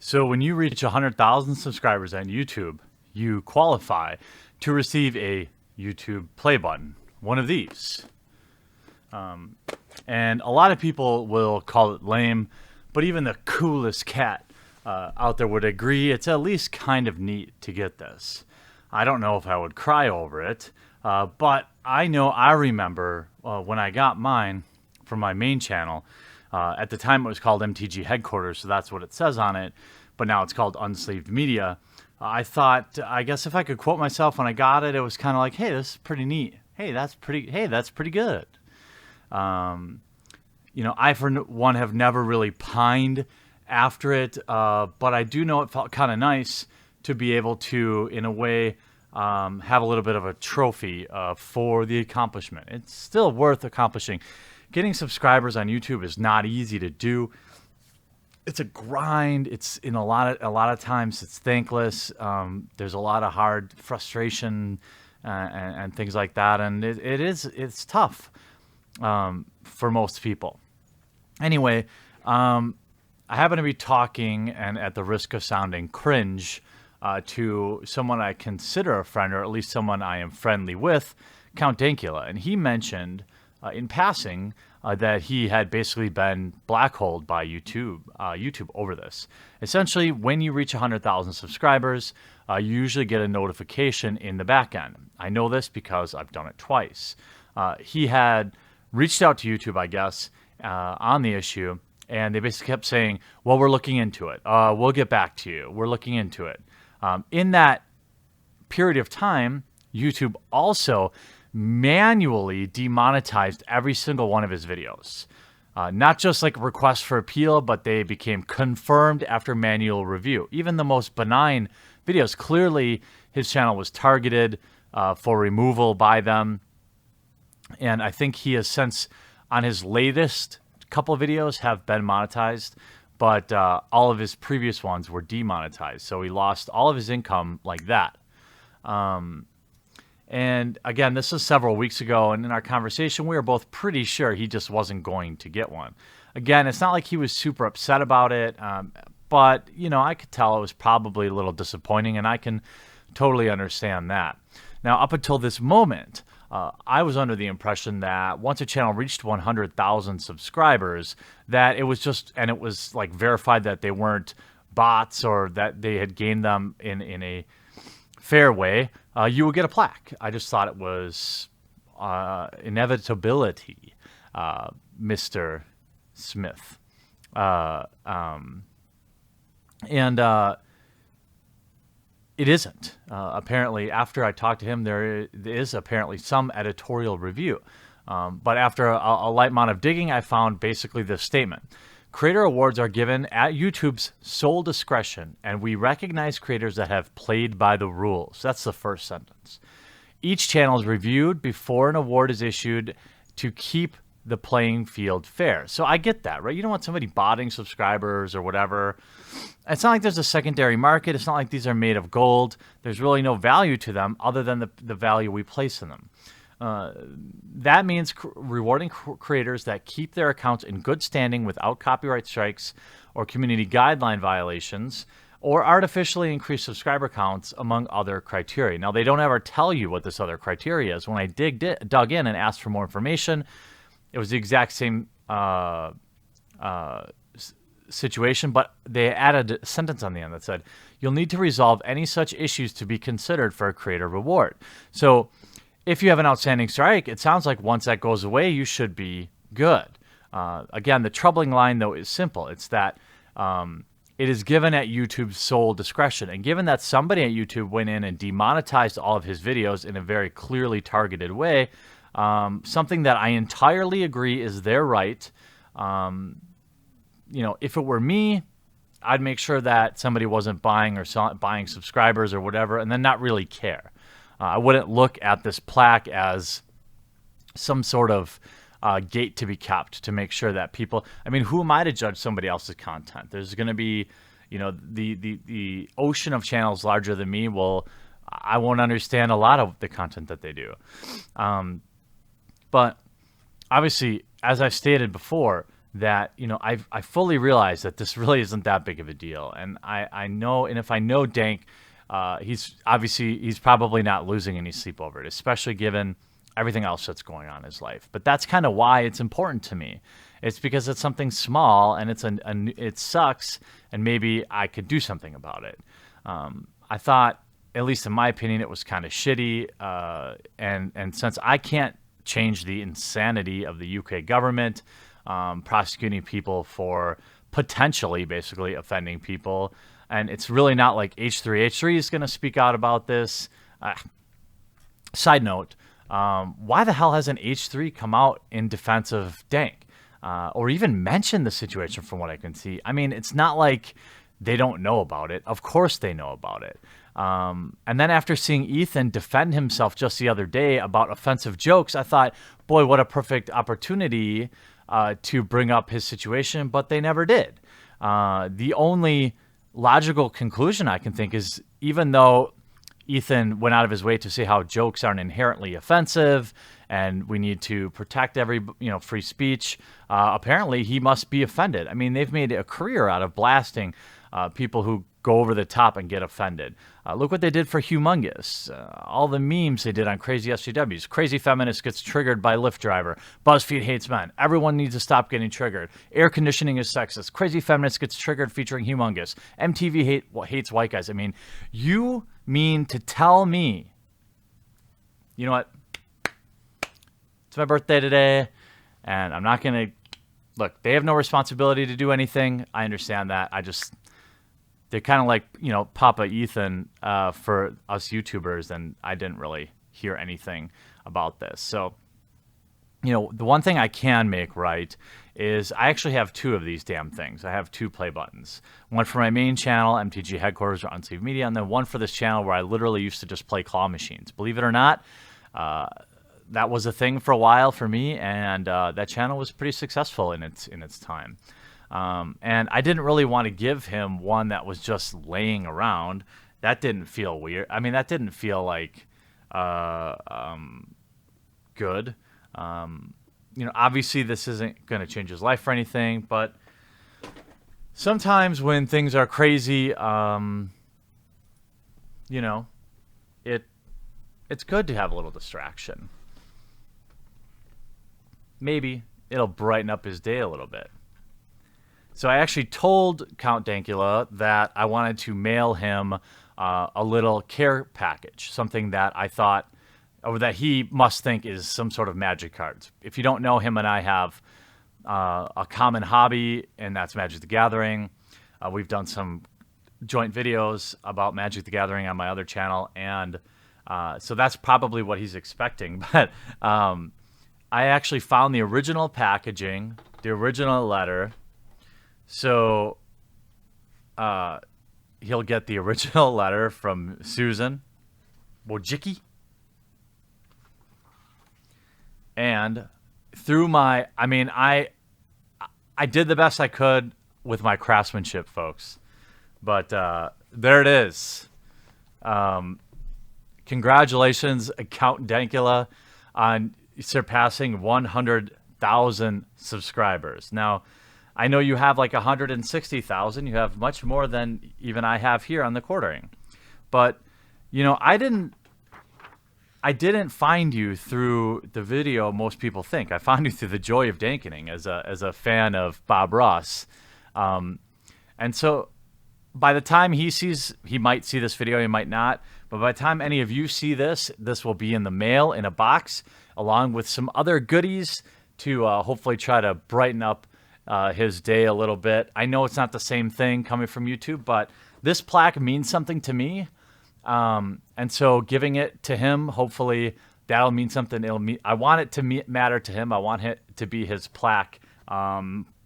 So when you reach 100,000 subscribers on YouTube, you qualify to receive a YouTube play button, one of these. And a lot of people will call it lame, but even the coolest cat out there would agree it's at least kind of neat to get this. I don't know if I would cry over it, but I know I remember when I got mine from my main channel. At the time, it was called MTG Headquarters, so that's what it says on it. But now it's called Unsleeved Media. I thought, I guess if I could quote myself when I got it, it was kind of like, "Hey, this is pretty neat. Hey, that's pretty good." I for one have never really pined after it, but I do know it felt kind of nice to be able to, in a way, have a little bit of a trophy for the accomplishment. It's still worth accomplishing. Getting subscribers on YouTube is not easy to do. It's a grind. It's in a lot of times it's thankless. There's a lot of hard frustration and things like that, and it's tough for most people. Anyway, I happen to be talking, and at the risk of sounding cringe, to someone I consider a friend, or at least someone I am friendly with, Count Dankula, and he mentioned in passing that he had basically been blackholed by YouTube over this. Essentially, when you reach 100,000 subscribers, you usually get a notification in the back end. I know this because I've done it twice. He had reached out to YouTube, I guess, on the issue, and they basically kept saying, "Well, we're looking into it. We'll get back to you. We're looking into it." In that period of time, YouTube also manually demonetized every single one of his videos. Not just like requests for appeal, but they became confirmed after manual review. Even the most benign videos, clearly his channel was targeted for removal by them. And I think he has since, on his latest couple of videos, have been monetized, but all of his previous ones were demonetized. So he lost all of his income like that. And again, this was several weeks ago, and in our conversation, we were both pretty sure he just wasn't going to get one. Again, it's not like he was super upset about it, but, I could tell it was probably a little disappointing, and I can totally understand that. Now, up until this moment, I was under the impression that once a channel reached 100,000 subscribers, that it was just, and it was like verified that they weren't bots or that they had gained them in a fair way, you would get a plaque. I just thought it was inevitability, Mr. Smith. It isn't. Apparently, after I talked to him, there is apparently some editorial review. But after a light amount of digging, I found basically this statement. Creator awards are given at YouTube's sole discretion, and we recognize creators that have played by the rules. That's the first sentence. Each channel is reviewed before an award is issued to keep the playing field fair. So I get that, right? You don't want somebody botting subscribers or whatever. It's not like there's a secondary market. It's not like these are made of gold. There's really no value to them other than the value we place in them. That means rewarding creators that keep their accounts in good standing without copyright strikes or community guideline violations, or artificially increase subscriber counts, among other criteria. Now, they don't ever tell you what this other criteria is. When I dug in and asked for more information, it was the exact same situation, but they added a sentence on the end that said, "You'll need to resolve any such issues to be considered for a creator reward." So if you have an outstanding strike, it sounds like once that goes away, you should be good. Again, the troubling line, though, is simple. It's that it is given at YouTube's sole discretion. And given that somebody at YouTube went in and demonetized all of his videos in a very clearly targeted way, something that I entirely agree is their right. If it were me, I'd make sure that somebody wasn't buying or buying subscribers or whatever, and then not really care. I wouldn't look at this plaque as some sort of gate to be kept to make sure that people, who am I to judge somebody else's content? There's going to be, the ocean of channels larger than me. I won't understand a lot of the content that they do. But obviously, as I've stated before, that, you know, I fully realize that this really isn't that big of a deal. And I know, and if I know Dank, he's probably not losing any sleep over it, especially given everything else that's going on in his life. But that's kind of why it's important to me. It's because it's something small and it sucks, and maybe I could do something about it. I thought, at least in my opinion, it was kind of shitty. And since I can't change the insanity of the UK government, prosecuting people for potentially basically offending people, and it's really not like H3. H3 is going to speak out about this. Side note, why the hell hasn't H3 come out in defense of Dank? Or even mention the situation from what I can see? I mean, it's not like they don't know about it. Of course they know about it. And then after seeing Ethan defend himself just the other day about offensive jokes, I thought, boy, what a perfect opportunity to bring up his situation, but they never did. The only logical conclusion I can think is, even though Ethan went out of his way to say how jokes aren't inherently offensive and we need to protect free speech, apparently he must be offended. I mean, they've made a career out of blasting people who go over the top and get offended. Look what they did for Humongous. All the memes they did on Crazy SJWs. Crazy Feminist gets triggered by Lyft driver. BuzzFeed hates men. Everyone needs to stop getting triggered. Air conditioning is sexist. Crazy Feminist gets triggered featuring Humongous. MTV hates white guys. I mean, you mean to tell me, you know what? It's my birthday today, and I'm not going to... Look, they have no responsibility to do anything. I understand that. They're kind of like, you know, Papa Ethan for us YouTubers, and I didn't really hear anything about this. So, you know, the one thing I can make right is I actually have two of these damn things. I have two play buttons. One for my main channel, MTG Headquarters or Unsafe Media, and then one for this channel where I literally used to just play claw machines. Believe it or not, that was a thing for a while for me, and that channel was pretty successful in its time. And I didn't really want to give him one that was just laying around. That didn't feel weird. I mean, that didn't feel like good. You know, obviously this isn't going to change his life or anything, but sometimes when things are crazy, you know, it's good to have a little distraction. Maybe it'll brighten up his day a little bit. So I actually told Count Dankula that I wanted to mail him a little care package, something that I thought, or that he must think is some sort of magic cards. If you don't know, him and I have a common hobby, and that's Magic the Gathering. We've done some joint videos about Magic the Gathering on my other channel, and so that's probably what he's expecting. But I actually found the original packaging, the original letter. So he'll get the original letter from Susan Wojcicki. And through my, I mean, I did the best I could with my craftsmanship, folks. But there it is. Congratulations, Count Dankula, on surpassing 100,000 subscribers. Now, I know you have like 160,000. You have much more than even I have here on the quartering. But, you know, I didn't find you through the video most people think. I found you through the joy of dankening as a fan of Bob Ross. And so by the time he might see this video, he might not. But by the time any of you see this, this will be in the mail in a box, along with some other goodies to hopefully try to brighten up his day a little bit. I know it's not the same thing coming from YouTube, but this plaque means something to me. And so giving it to him, hopefully that'll mean something. I want it to matter to him. I want it to be his plaque,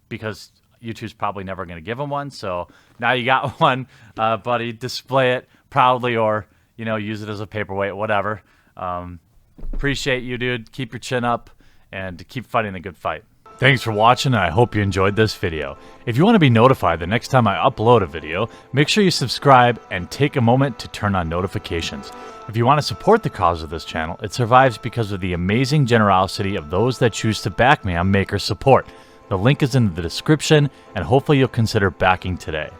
because YouTube's probably never going to give him one. So now you got one, buddy. Display it proudly, or, you know, use it as a paperweight, whatever. Appreciate you, dude. Keep your chin up and keep fighting the good fight. Thanks for watching, and I hope you enjoyed this video. If you want to be notified the next time I upload a video, make sure you subscribe and take a moment to turn on notifications. If you want to support the cause of this channel, it survives because of the amazing generosity of those that choose to back me on Maker Support. The link is in the description, and hopefully you'll consider backing today.